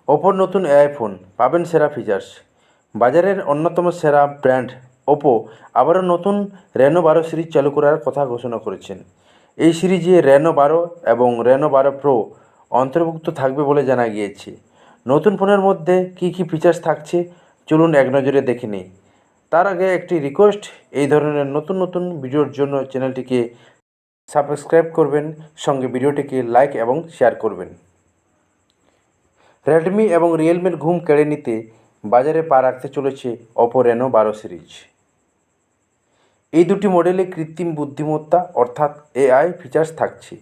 ওপোর নতুন AI phone, পাবেন সেরা ফিচার্স। বাজারের অন্যতম সেরা ব্র্যান্ড ওপো আবারও নতুন রেনো 12 সিরিজ চালু করার কথা ঘোষণা করেছেন। এই সিরিজে রেনো 12 এবং রেনো 12 প্রো অন্তর্ভুক্ত থাকবে বলে জানা গিয়েছে। নতুন ফোনের মধ্যে কী কী ফিচার্স থাকছে চলুন এক নজরে দেখে নিই। তার আগে একটি রিকোয়েস্ট, এই ধরনের নতুন নতুন ভিডিওর জন্য চ্যানেলটিকে সাবস্ক্রাইব করবেন, সঙ্গে ভিডিওটিকে লাইক এবং শেয়ার করবেন। রেডমি এবং রিয়েলমির ঘুম কেড়ে নিতে বাজারে পা রাখতে চলেছে ওপো রেনো 12 সিরিজ। এই দুটি মডেলে কৃত্রিম বুদ্ধিমত্তা অর্থাৎ এআই ফিচার্স থাকছে।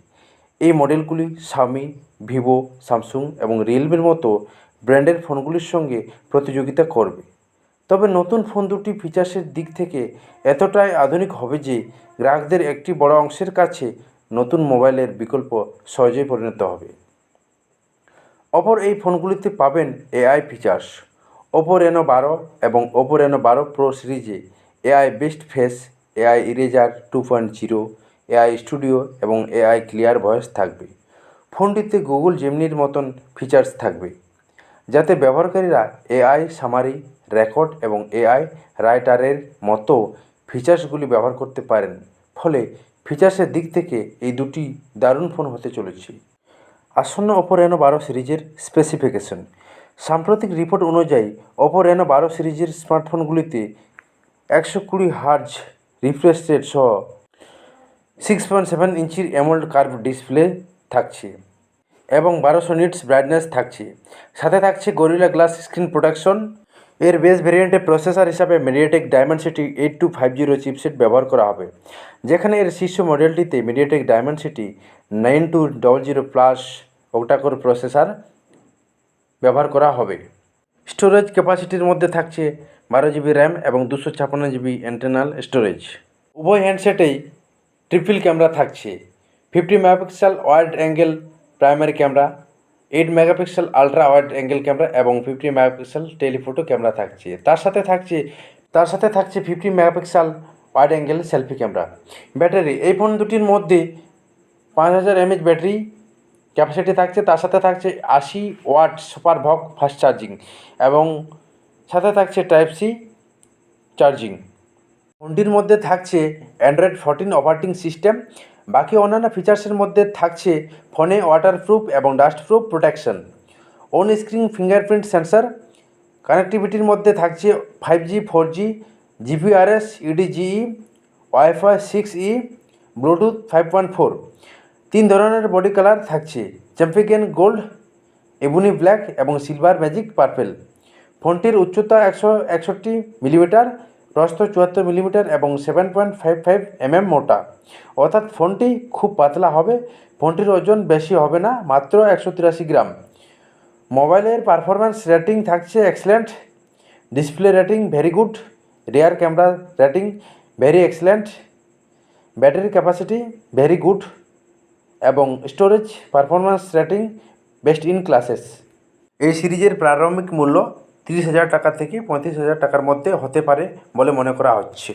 এই মডেলগুলি শাওমি, ভিভো, স্যামসাং এবং রিয়েলমির মতো ব্র্যান্ডের ফোনগুলির সঙ্গে প্রতিযোগিতা করবে। তবে নতুন ফোন দুটি ফিচার্সের দিক থেকে এতটাই আধুনিক হবে যে গ্রাহকদের একটি বড় অংশের কাছে নতুন মোবাইলের বিকল্প সহজেই পরিণত হবে। ওপোর এই ফোনগুলিতে পাবেন এআই ফিচার্স। ওপো রেনো 12 এবং ওপো রেনো 12 প্রো সিরিজে AI best face, AI eraser 2.0, AI studio এবং এআই ক্লিয়ার ভয়েস থাকবে। ফোনটিতে গুগল জেমিনির মতন ফিচার্স থাকবে, যাতে ব্যবহারকারীরা এআই সামারি, রেকর্ড এবং এআই রাইটারের মতো ফিচার্সগুলি ব্যবহার করতে পারেন। ফলে ফিচার্সের দিক থেকে এই দুটি দারুণ ফোন হতে চলেছে। আসন্ন ওপো রেনো 12 সিরিজের স্পেসিফিকেশন। সাম্প্রতিক রিপোর্ট অনুযায়ী ওপো রেনো 12 সিরিজের স্মার্টফোনগুলিতে 120 হার্জ রিফ্রেশ রেট সহ 6.7 ইঞ্চির অ্যামোলেড কার্ভ ডিসপ্লে থাকছে এবং 1200 নিটস ব্রাইটনেস থাকছে। সাথে থাকছে গরিলা গ্লাস স্ক্রিন প্রোটেকশন। এর বেস ভেরিয়েন্টে প্রসেসর হিসাবে মিডিয়াটেক ডায়মেনসিটি 8250 চিপসেট ব্যবহার করা হবে, যেখানে এর শীর্ষ মডেলটিতে মিডিয়াটেক ডায়মেনসিটি 9200+ অক্টাকোর প্রসেসর ব্যবহার করা হবে। স্টোরেজ ক্যাপাসিটির মধ্যে থাকছে 12 জিবি র্যাম এবং 256 জিবি ইন্টারনাল স্টোরেজ। উভয় হ্যান্ডসেটেই ট্রিপল ক্যামেরা থাকছে। 50 megapixel wide angle primary camera, 8 megapixel ultra wide angle camera এবং 50 মেগাপিক্সেল টেলিফোটো ক্যামেরা থাকছে। তার সাথে থাকছে 50 megapixel wide angle selfie camera. Battery, এই ফোন দুটির মধ্যে 5000 mAh ব্যাটারি ক্যাপাসিটি থাকছে। তার সাথে থাকছে 80 ওয়াট সুপার ভক ফাস্ট চার্জিং এবং সাথে থাকছে টাইপ সি চার্জিং। ফোনটির মধ্যে থাকছে অ্যান্ড্রয়েড 14 অপারেটিং সিস্টেম। বাকি অন্যান্য ফিচার্সের মধ্যে থাকছে ফোনে ওয়াটারপ্রুফ এবং dustproof protection, on screen fingerprint sensor. কানেক্টিভিটির মধ্যে থাকছে 5G, 4G, GPRS, ইডিজিই, wifi 6E, Bluetooth 5.4। 3 ধরনের বডি কালার থাকছে: চ্যাম্পিয়ন গোল্ড, এবুনি ব্ল্যাক এবং সিলভার ম্যাজিক পার্পেল। ফোনটির উচ্চতা 161 মিলিমিটার, প্রস্থ 74 মিলিমিটার এবং 7.55 mm মোটা, অর্থাৎ ফোনটি খুব পাতলা হবে। ফোনটির ওজন বেশি হবে না, মাত্র 183 গ্রাম। মোবাইলের পারফরম্যান্স রেটিং থাকছে excellent, display rating very good, rear camera rating very excellent, battery capacity very good এবং storage performance rating best in classes. এই সিরিজের প্রারম্ভিক মূল্য 30,000 টাকা থেকে 35,000 টাকার মধ্যে হতে পারে বলে মনে করা হচ্ছে।